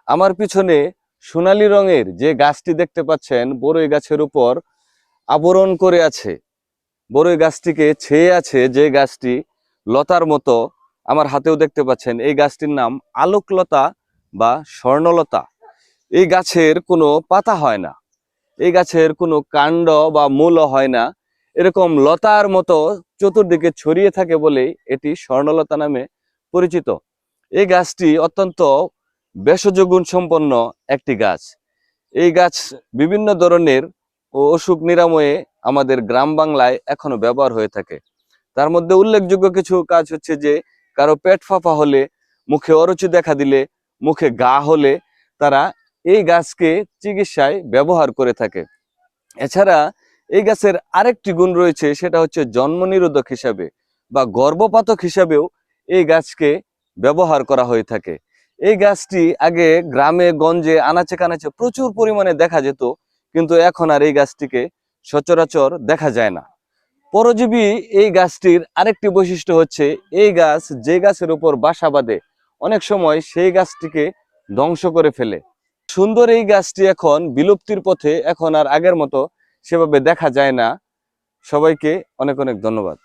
আমার পিছনে সোনালী রঙের যে গাছটি দেখতে পাচ্ছেন বড়ই গাছের উপর আবরণ করে আছে, বড়ই গাছটিকে ছেয়ে আছে যে গাছটি লতার মতো, আমার হাতেও দেখতে পাচ্ছেন। এই গাছটির নাম আলোকলতা বা স্বর্ণলতা। এই গাছের কোনো পাতা হয় না, এই গাছের কোনো কাণ্ড বা মূল হয় না, এরকম লতার মতো চতুর্দিকে ছড়িয়ে থাকে বলেই এটি স্বর্ণলতা নামে পরিচিত। এই গাছটি অত্যন্ত ভেষজ গুণ সম্পন্ন একটি গাছ। এই গাছ বিভিন্ন ধরনের অসুখ নিরাময়ে আমাদের গ্রাম বাংলায় এখনো ব্যবহার হয়ে থাকে। তার মধ্যে উল্লেখযোগ্য কিছু কাজ হচ্ছে যে, কারো পেট ফাঁপা হলে, মুখে অরুচি দেখা দিলে, মুখে ঘা হলে তারা এই গাছকে চিকিৎসায় ব্যবহার করে থাকে। এছাড়া এই গাছের আরেকটি গুণ রয়েছে, সেটা হচ্ছে জন্ম নিরোধক হিসাবে বা গর্ভপাতক হিসাবেও এই গাছকে ব্যবহার করা হয়ে থাকে। এই গাছটি আগে গ্রামে গঞ্জে আনাচে কানাচে প্রচুর পরিমাণে দেখা যেত, কিন্তু এখন আর এই গাছটিকে সচরাচর দেখা যায় না। পরজীবী এই গাছটির আরেকটি বৈশিষ্ট্য হচ্ছে, এই গাছ যে গাছের উপর বাসা বাঁধে অনেক সময় সেই গাছটিকে ধ্বংস করে ফেলে। সুন্দর এই গাছটি এখন বিলুপ্তির পথে, এখন আর আগের মতো সেভাবে দেখা যায় না। সবাইকে অনেক অনেক ধন্যবাদ।